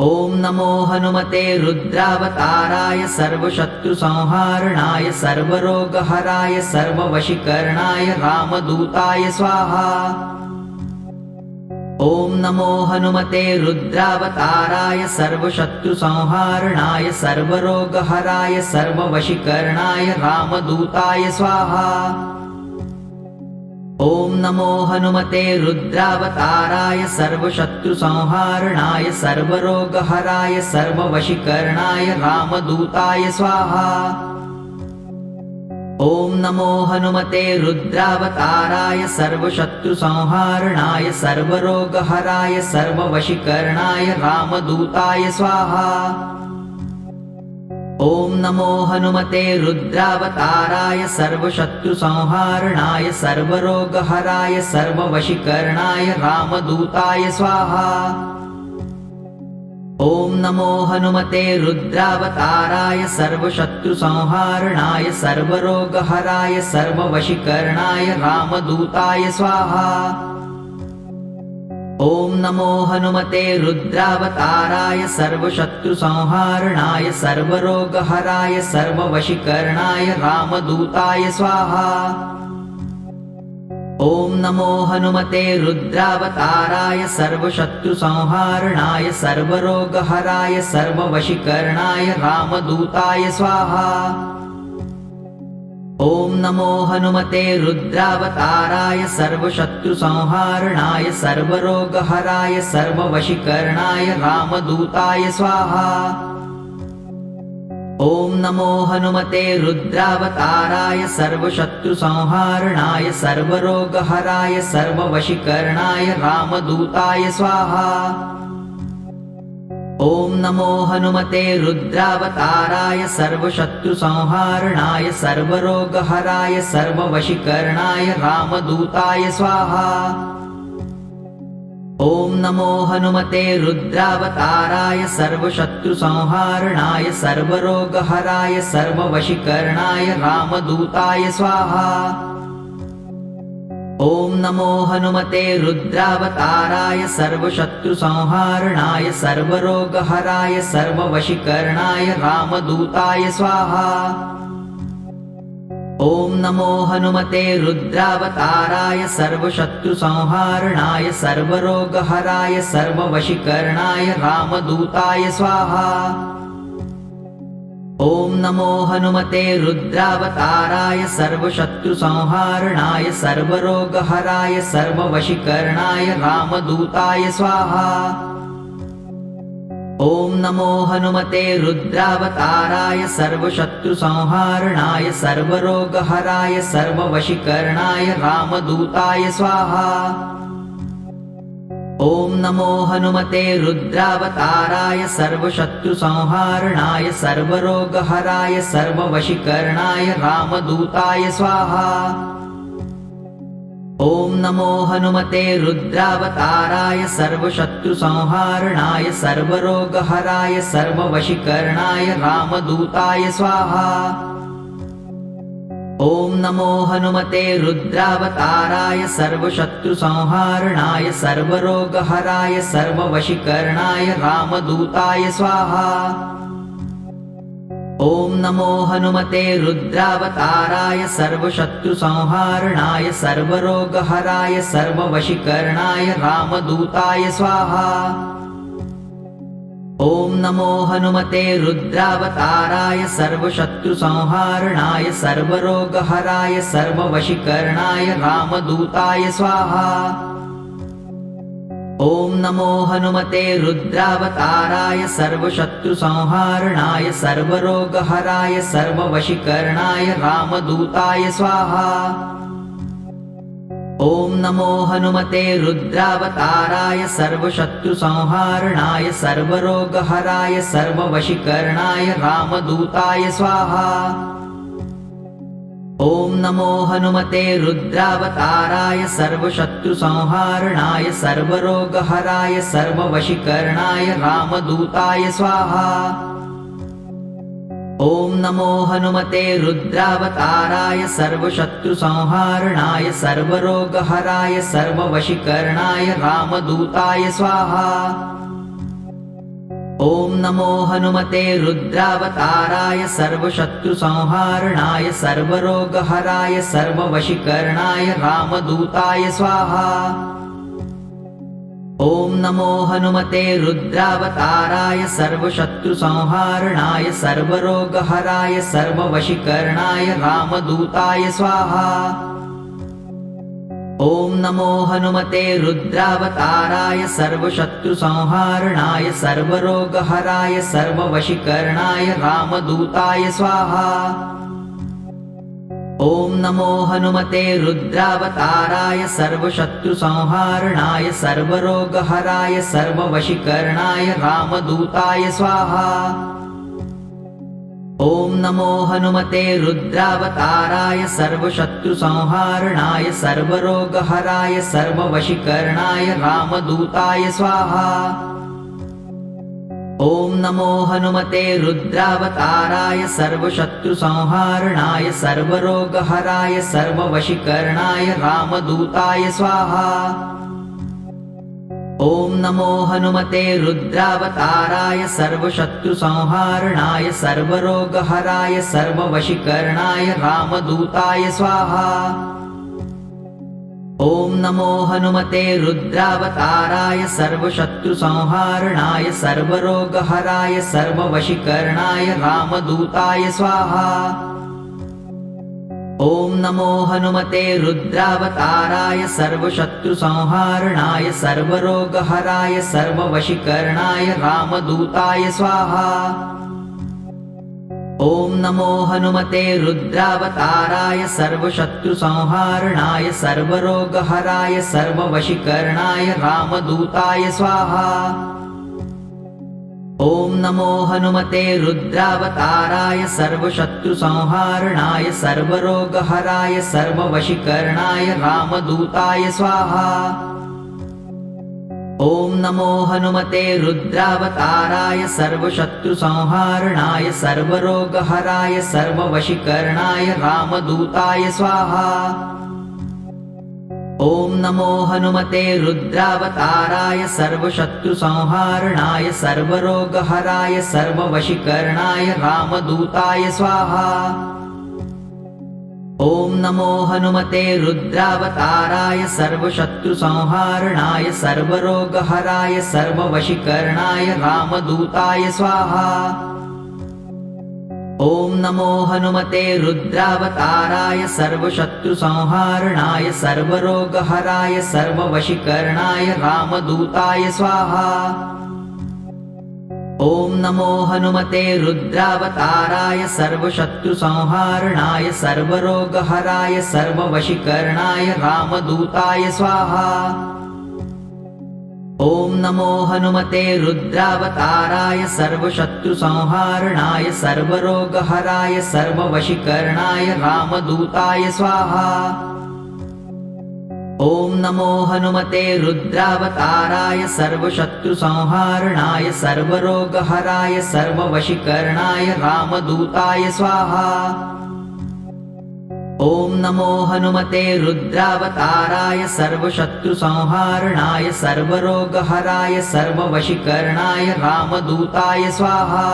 ॐ नमो हनुमते रुद्रावताराय सर्वशत्रुसंहारणाय सर्वरोगहराय सर्ववशीकरणाय रामदूताय स्वाहा। ॐ नमो हनुमते रुद्रावताराय सर्वशत्रुसंहारणाय सर्वरोगहराय सर्ववशीकरणाय रामदूताय स्वाहा। ॐ नमो हनुमते रुद्रावताराय सर्वशत्रुसंहारणाय सर्वरोगहराय सर्ववशीकरणाय रामदूताय स्वाहा। ॐ नमो हनुमते रुद्रावताराय सर्वशत्रुसंहारणाय सर्वरोगहराय सर्ववशीकरणाय रामदूताय स्वाहा। ॐ नमो हनुमते रुद्रावताराय सर्वशत्रुसंहारणाय सर्वरोगहराय सर्ववशीकरणाय रामदूताय स्वाहा। ॐ नमो हनुमते रुद्रावताराय सर्वशत्रुसंहारणाय सर्वरोगहराय सर्ववशीकरणाय रामदूताय स्वाहा। ॐ नमो हनुमते रुद्रावताराय सर्वशत्रुसंहारणाय सर्वरोगहराय सर्ववशीकरणाय रामदूताय स्वाहा। ॐ नमो हनुमते रुद्रावताराय सर्वशत्रुसंहारणाय सर्वरोगहराय सर्ववशीकरणाय रामदूताय स्वाहा। ॐ नमो हनुमते रुद्रावताराय सर्वशत्रुसंहारणाय सर्वरोगहराय सर्ववशीकरणाय रामदूताय स्वाहा। ॐ नमो हनुमते रुद्रावताराय सर्वशत्रुसंहारणाय सर्वरोगहराय सर्ववशीकरणाय रामदूताय स्वाहा। ॐ नमो हनुमते रुद्रावताराय सर्वशत्रुसंहारणाय सर्वरोगहराय सर्ववशीकरणाय रामदूताय स्वाहा। ॐ नमो हनुमते रुद्रावताराय सर्वशत्रुसंहारणाय सर्वरोगहराय सर्ववशीकरणाय रामदूताय स्वाहा। ॐ नमो हनुमते रुद्रावताराय सर्वशत्रुसंहारणाय सर्वरोगहराय सर्ववशीकरणाय रामदूताय स्वाहा। ॐ नमो हनुमते रुद्रावताराय सर्वशत्रुसंहारणाय सर्वरोगहराय सर्ववशीकरणाय रामदूताय स्वाहा। ॐ नमो हनुमते रुद्रावताराय सर्वशत्रुसंहारणाय सर्वरोगहराय सर्ववशीकरणाय रामदूताय स्वाहा। ॐ नमो हनुमते रुद्रावताराय सर्वशत्रुसंहारणाय सर्वरोगहराय सर्ववशीकरणाय रामदूताय स्वाहा। ॐ नमो हनुमते रुद्रावताराय सर्वशत्रुसंहारणाय सर्वरोगहराय सर्ववशीकरणाय रामदूताय स्वाहा। ॐ नमो हनुमते रुद्रावताराय सर्वशत्रुसंहारणाय सर्वरोगहराय सर्ववशीकरणाय रामदूताय स्वाहा। ॐ नमो हनुमते रुद्रावताराय सर्वशत्रुसंहारणाय सर्वरोगहराय सर्ववशीकरणाय रामदूताय स्वाहा। ॐ नमो हनुमते रुद्रावताराय सर्वशत्रुसंहारणाय सर्वरोगहराय सर्ववशीकरणाय रामदूताय स्वाहा। ॐ नमो हनुमते रुद्रावताराय सर्वशत्रुसंहारणाय सर्वरोगहराय सर्ववशीकरणाय रामदूताय स्वाहा। ॐ नमो हनुमते रुद्रावताराय सर्वशत्रुसंहारणाय सर्वरोगहराय सर्ववशीकरणाय रामदूताय स्वाहा। ॐ नमो हनुमते रुद्रावताराय सर्वशत्रुसंहारणाय सर्वरोगहराय सर्ववशीकरणाय रामदूताय स्वाहा। ॐ नमो हनुमते रुद्रावताराय सर्वशत्रुसंहारणाय सर्वरोगहराय सर्ववशीकरणाय रामदूताय स्वाहा। ॐ नमो हनुमते रुद्रावताराय सर्वशत्रुसंहारणाय सर्वरोगहराय सर्ववशीकरणाय रामदूताय स्वाहा। ॐ नमो हनुमते रुद्रावताराय सर्वशत्रुसंहारणाय सर्वरोगहराय सर्ववशीकरणाय रामदूताय स्वाहा। ॐ नमो हनुमते रुद्रावताराय सर्वशत्रुसंहारणाय सर्वरोगहराय सर्ववशीकरणाय रामदूताय स्वाहा। ॐ नमो हनुमते रुद्रावताराय सर्वशत्रुसंहारणाय सर्वरोगहराय सर्ववशीकरणाय रामदूताय स्वाहा। ॐ नमो हनुमते रुद्रावताराय सर्वशत्रुसंहारणाय सर्वरोगहराय सर्ववशीकरणाय रामदूताय स्वाहा। ॐ नमो हनुमते रुद्रावताराय सर्वशत्रुसंहारणाय सर्वरोगहराय सर्ववशीकरणाय रामदूताय स्वाहा। ॐ नमो हनुमते रुद्रावताराय सर्वशत्रुसंहारणाय सर्वरोगहराय सर्ववशीकरणाय रामदूताय स्वाहा। ॐ नमो हनुमते रुद्रावताराय सर्वशत्रुसंहारणाय सर्वरोगहराय सर्ववशीकरणाय रामदूताय स्वाहा। ॐ नमो हनुमते रुद्रावताराय सर्वशत्रुसंहारणाय सर्वरोगहराय सर्ववशीकरणाय रामदूताय स्वाहा। ॐ नमो हनुमते रुद्रावताराय सर्वशत्रुसंहारणाय सर्वरोगहराय सर्ववशीकरणाय रामदूताय स्वाहा। ॐ नमो हनुमते रुद्रावताराय सर्वशत्रुसंहारणाय सर्वरोगहराय सर्ववशीकरणाय रामदूताय स्वाहा। ॐ नमो हनुमते रुद्रावताराय सर्वशत्रुसंहारणाय सर्वरोगहराय सर्ववशीकरणाय रामदूताय स्वाहा। ॐ नमो हनुमते रुद्रावताराय सर्वशत्रुसंहारणाय सर्वरोगहराय सर्ववशीकरणाय रामदूताय स्वाहा। ॐ नमो हनुमते रुद्रावताराय सर्वशत्रुसंहारणाय सर्वरोगहराय सर्ववशीकरणाय रामदूताय स्वाहा। ॐ नमो हनुमते रुद्रावताराय सर्वशत्रुसंहारणाय सर्वरोगहराय सर्ववशीकरणाय रामदूताय स्वाहा। ॐ नमो हनुमते रुद्रावताराय सर्वशत्रुसंहारणाय सर्वरोगहराय सर्ववशीकरणाय रामदूताय स्वाहा। ॐ नमो हनुमते रुद्रावताराय सर्वशत्रुसंहारणाय सर्वरोगहराय सर्ववशीकरणाय रामदूताय स्वाहा। ॐ नमो हनुमते रुद्रावताराय सर्वशत्रुसंहारणाय सर्वरोगहराय सर्ववशीकरणाय रामदूताय स्वाहा। ॐ नमो हनुमते रुद्रावताराय सर्वशत्रुसंहारणाय सर्वरोगहराय सर्ववशीकरणाय रामदूताय स्वाहा। ॐ नमो हनुमते रुद्रावताराय सर्वशत्रुसंहारणाय सर्वरोगहराय सर्ववशीकरणाय रामदूताय स्वाहा।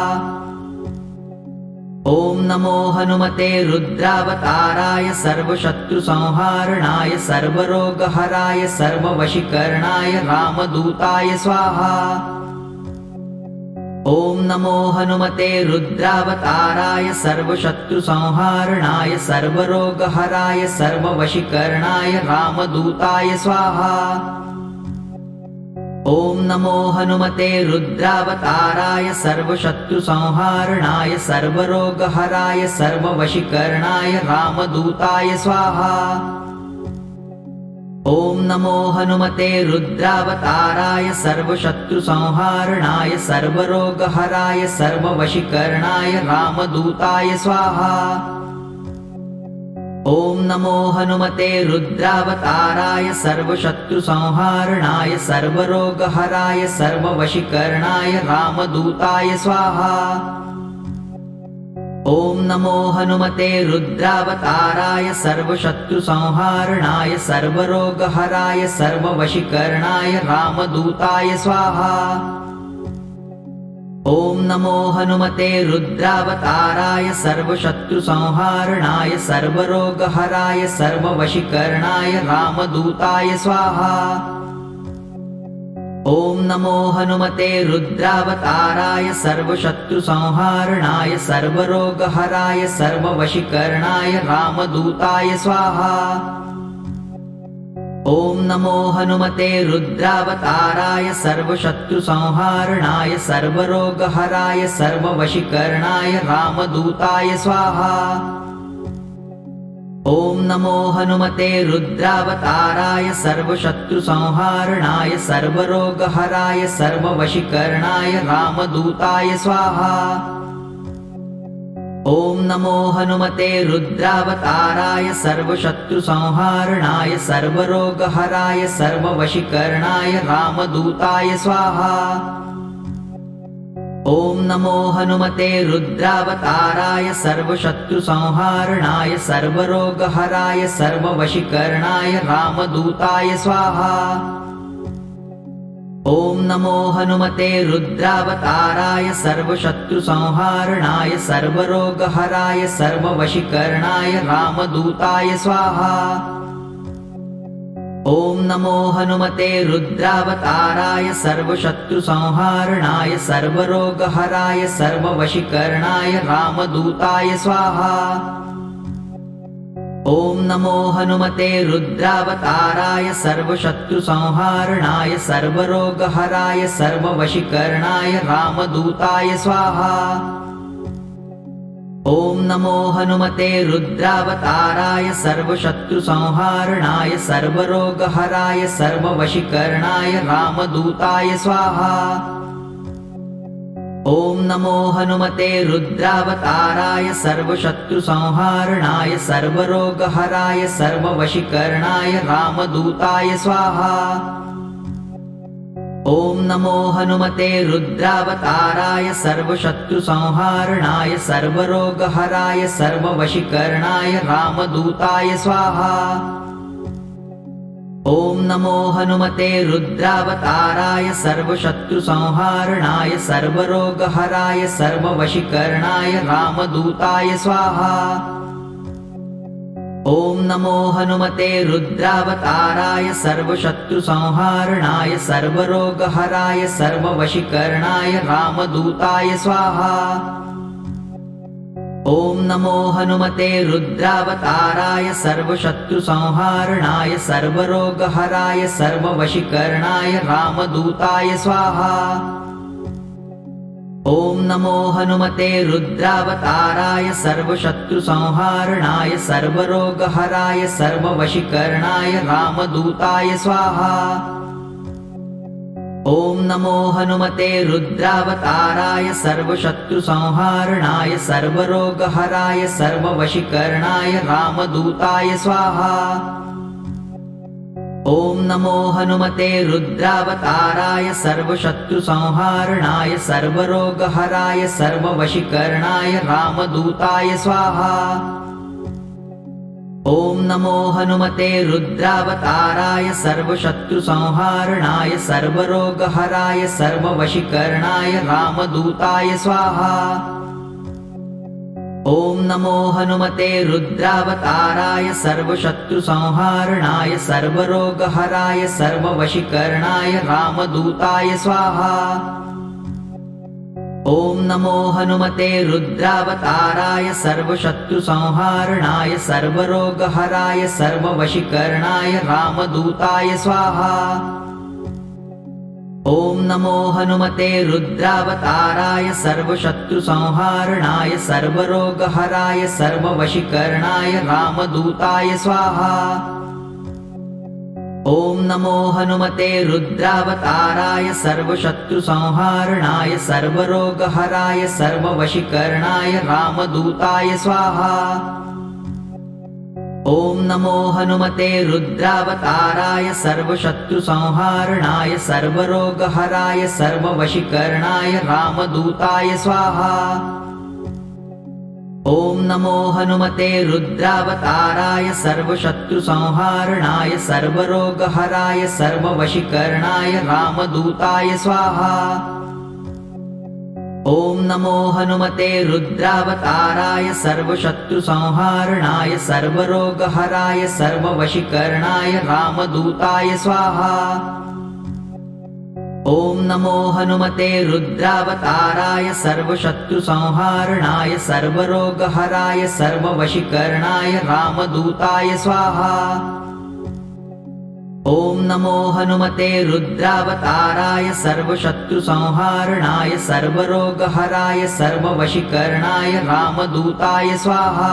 ॐ नमो हनुमते रुद्रावताराय सर्वशत्रुसंहारणाय सर्वरोगहराय सर्ववशीकरणाय रामदूताय स्वाहा। ॐ नमो हनुमते रुद्रावताराय सर्वशत्रुसंहारणाय सर्वरोगहराय सर्ववशीकरणाय रामदूताय स्वाहा। ॐ नमो हनुमते रुद्रावताराय सर्वशत्रुसंहारणाय सर्वरोगहराय सर्ववशीकरणाय रामदूताय स्वाहा। ॐ नमो हनुमते रुद्रावताराय सर्वशत्रुसंहारणाय सर्वरोगहराय सर्ववशीकरणाय रामदूताय स्वाहा। ॐ नमो हनुमते रुद्रावताराय सर्वशत्रुसंहारणाय सर्वरोगहराय सर्ववशीकरणाय रामदूताय स्वाहा। ॐ नमो हनुमते रुद्रावताराय सर्वशत्रुसंहारणाय सर्वरोगहराय सर्ववशीकरणाय रामदूताय स्वाहा। ॐ नमो हनुमते रुद्रावताराय सर्वशत्रुसंहारणाय सर्वरोगहराय सर्ववशीकरणाय रामदूताय स्वाहा। ॐ नमो हनुमते रुद्रावताराय सर्वशत्रुसंहारणाय सर्वरोगहराय सर्ववशीकरणाय रामदूताय स्वाहा। ॐ नमो हनुमते रुद्रावताराय सर्वशत्रुसंहारणाय सर्वरोगहराय सर्ववशीकरणाय रामदूताय स्वाहा। ॐ नमो हनुमते रुद्रावताराय सर्वशत्रुसंहारणाय सर्वरोगहराय सर्ववशीकरणाय रामदूताय स्वाहा। ॐ नमो हनुमते रुद्रावताराय सर्वशत्रुसंहारणाय सर्वरोगहराय सर्ववशीकरणाय रामदूताय स्वाहा। ॐ नमो हनुमते रुद्रावताराय सर्वशत्रुसंहारणाय सर्वरोगहराय सर्ववशीकरणाय रामदूताय स्वाहा। ॐ नमो हनुमते रुद्रावताराय सर्वशत्रुसंहारणाय सर्वरोगहराय सर्ववशीकरणाय रामदूताय स्वाहा। ॐ नमो हनुमते रुद्रावताराय सर्वशत्रुसंहारणाय सर्वरोगहराय सर्ववशीकरणाय रामदूताय स्वाहा। ॐ नमो हनुमते रुद्रावताराय सर्वशत्रुसंहारणाय सर्वरोगहराय सर्ववशीकरणाय रामदूताय स्वाहा। ॐ नमो हनुमते रुद्रावताराय सर्वशत्रुसंहारणाय सर्वरोगहराय सर्ववशीकरणाय रामदूताय स्वाहा। ॐ नमो हनुमते रुद्रावताराय सर्वशत्रुसंहारणाय सर्वरोगहराय सर्ववशीकरणाय रामदूताय स्वाहा। ॐ नमो हनुमते रुद्रावताराय सर्वशत्रुसंहारणाय सर्वरोगहराय सर्ववशीकरणाय रामदूताय स्वाहा। ॐ नमो हनुमते रुद्रावताराय सर्वशत्रुसंहारणाय सर्वरोगहराय सर्ववशीकरणाय रामदूताय स्वाहा। ॐ नमो हनुमते रुद्रावताराय सर्वशत्रुसंहारणाय सर्वरोगहराय सर्ववशीकरणाय रामदूताय स्वाहा। ॐ नमो हनुमते रुद्रावताराय सर्वशत्रुसंहारणाय सर्वरोगहराय सर्ववशीकरणाय रामदूताय स्वाहा। ॐ नमो हनुमते रुद्रावताराय सर्वशत्रुसंहारणाय सर्वरोगहराय सर्ववशीकरणाय रामदूताय स्वाहा। ॐ नमो हनुमते रुद्रावताराय सर्वशत्रुसंहारणाय सर्वरोगहराय सर्ववशीकरणाय रामदूताय स्वाहा। ॐ नमो हनुमते रुद्रावताराय सर्वशत्रुसंहारणाय सर्वरोगहराय सर्ववशीकरणाय रामदूताय स्वाहा। ॐ नमो हनुमते रुद्रावताराय सर्वशत्रुसंहारणाय सर्वरोगहराय सर्ववशीकरणाय रामदूताय स्वाहा। ॐ नमो हनुमते रुद्रावताराय सर्वशत्रुसंहारणाय सर्वरोगहराय सर्ववशीकरणाय रामदूताय स्वाहा। ॐ नमो हनुमते रुद्रावताराय सर्वशत्रुसंहारणाय सर्वरोगहराय सर्ववशीकरणाय रामदूताय स्वाहा। ॐ नमो हनुमते रुद्रावताराय सर्वशत्रुसंहारणाय सर्वरोगहराय सर्ववशीकरणाय रामदूताय स्वाहा। ॐ नमो हनुमते रुद्रावताराय सर्वशत्रुसंहारणाय सर्वरोगहराय सर्ववशीकरणाय रामदूताय स्वाहा। ॐ नमो हनुमते रुद्रावताराय सर्वशत्रुसंहारणाय सर्वरोगहराय सर्ववशीकरणाय रामदूताय स्वाहा। ॐ नमो हनुमते रुद्रावताराय सर्वशत्रुसंहारणाय सर्वरोगहराय सर्ववशीकरणाय रामदूताय स्वाहा। ॐ नमो हनुमते रुद्रावताराय सर्वशत्रुसंहारणाय सर्वरोगहराय सर्ववशीकरणाय रामदूताय स्वाहा। ॐ नमो हनुमते रुद्रावताराय सर्वशत्रुसंहारणाय सर्वरोगहराय सर्ववशीकरणाय रामदूताय स्वाहा। ॐ नमो हनुमते रुद्रावताराय सर्वशत्रुसंहारणाय सर्वरोगहराय सर्ववशीकरणाय रामदूताय स्वाहा।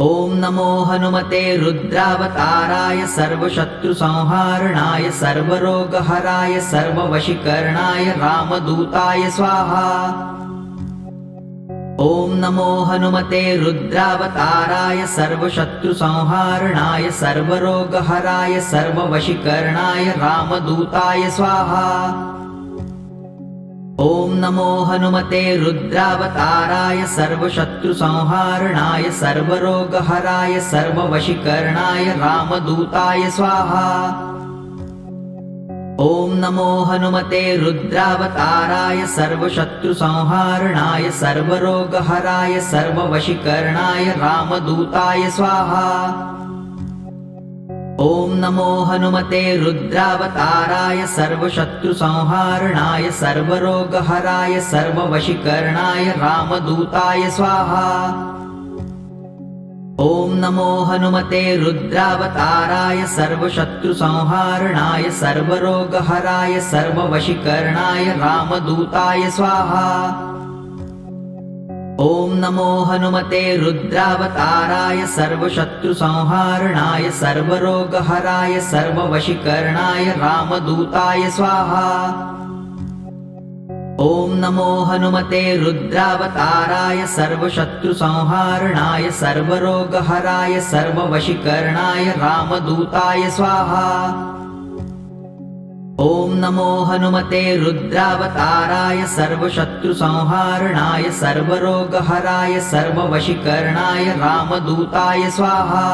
ॐ नमो हनुमते रुद्रावताराय सर्वशत्रुसंहारणाय सर्वरोगहराय सर्ववशीकरणाय रामदूताय स्वाहा। ॐ नमो हनुमते रुद्रावताराय सर्वशत्रुसंहारणाय सर्वरोगहराय सर्ववशीकरणाय रामदूताय स्वाहा। ॐ नमो हनुमते रुद्रावताराय सर्वशत्रुसंहारणाय सर्वरोगहराय सर्ववशीकरणाय रामदूताय स्वाहा। ॐ नमो हनुमते रुद्रावताराय सर्वशत्रुसंहारणाय सर्वरोगहराय सर्ववशीकरणाय रामदूताय स्वाहा। ॐ नमो हनुमते रुद्रावताराय सर्वशत्रुसंहारणाय सर्वरोगहराय सर्ववशीकरणाय रामदूताय स्वाहा। ॐ नमो हनुमते रुद्रावताराय सर्वशत्रुसंहारणाय सर्वरोगहराय सर्ववशीकरणाय रामदूताय स्वाहा। ॐ नमो हनुमते रुद्रावताराय सर्वशत्रुसंहारणाय सर्वरोगहराय सर्ववशीकरणाय रामदूताय स्वाहा। ॐ नमो हनुमते रुद्रावताराय सर्वशत्रुसंहारणाय सर्वरोगहराय सर्ववशीकरणाय रामदूताय स्वाहा। ॐ नमो हनुमते रुद्रावताराय सर्वशत्रुसंहारणाय सर्वरोगहराय सर्ववशीकरणाय रामदूताय स्वाहा।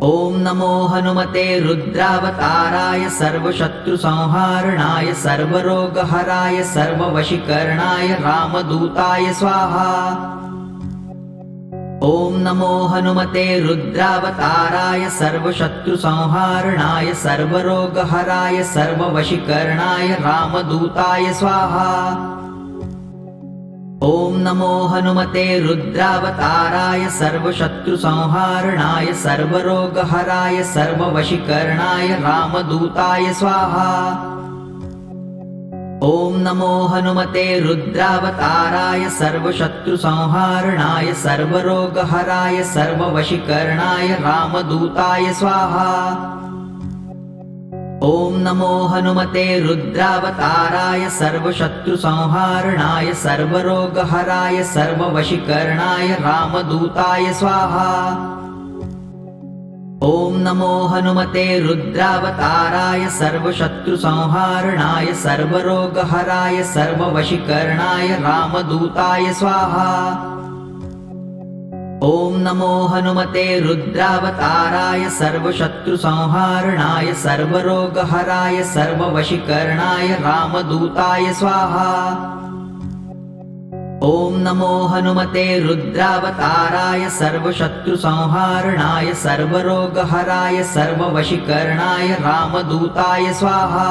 ॐ नमो हनुमते रुद्रावताराय सर्वशत्रुसंहारणाय सर्वरोगहराय सर्ववशीकरणाय रामदूताय स्वाहा। ॐ नमो हनुमते रुद्रावताराय सर्वशत्रुसंहारणाय सर्वरोगहराय सर्ववशीकरणाय रामदूताय स्वाहा। ॐ नमो हनुमते रुद्रावताराय सर्वशत्रुसंहारणाय सर्वरोगहराय सर्ववशीकरणाय रामदूताय स्वाहा। ॐ नमो हनुमते रुद्रावताराय सर्वशत्रुसंहारणाय सर्वरोगहराय सर्ववशीकरणाय रामदूताय स्वाहा। ॐ नमो हनुमते रुद्रावताराय सर्वशत्रुसंहारणाय सर्वरोगहराय सर्ववशीकरणाय रामदूताय स्वाहा। ॐ नमो हनुमते रुद्रावताराय सर्वशत्रुसंहारणाय सर्वरोगहराय सर्ववशीकरणाय रामदूताय स्वाहा। ॐ नमो हनुमते रुद्रावताराय सर्वशत्रुसंहारणाय सर्वरोगहराय सर्ववशीकरणाय रामदूताय स्वाहा। ॐ नमो हनुमते रुद्रावताराय सर्वशत्रुसंहारणाय सर्वरोगहराय सर्ववशीकरणाय रामदूताय स्वाहा।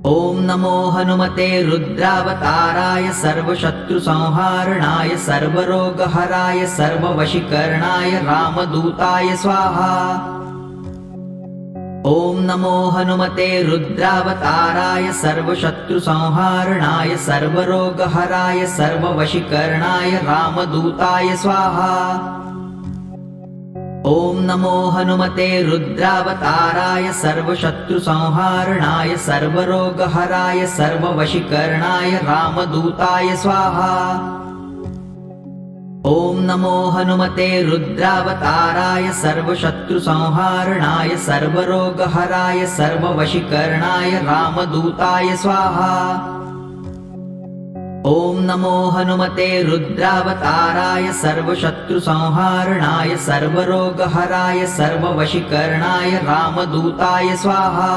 ॐ नमो हनुमते रुद्रावताराय सर्वशत्रुसंहारणाय सर्वरोगहराय सर्ववशीकरणाय रामदूताय स्वाहा। ॐ नमो हनुमते रुद्रावताराय सर्वशत्रुसंहारणाय सर्वरोगहराय सर्ववशीकरणाय रामदूताय स्वाहा। ॐ नमो हनुमते रुद्रावताराय सर्वशत्रुसंहारणाय सर्वरोगहराय सर्ववशीकरणाय रामदूताय स्वाहा। ॐ नमो हनुमते रुद्रावताराय सर्वशत्रुसंहारणाय सर्वरोगहराय सर्ववशीकरणाय रामदूताय स्वाहा। ॐ नमो हनुमते रुद्रावताराय सर्वशत्रुसंहारणाय सर्वरोगहराय सर्ववशीकरणाय रामदूताय स्वाहा।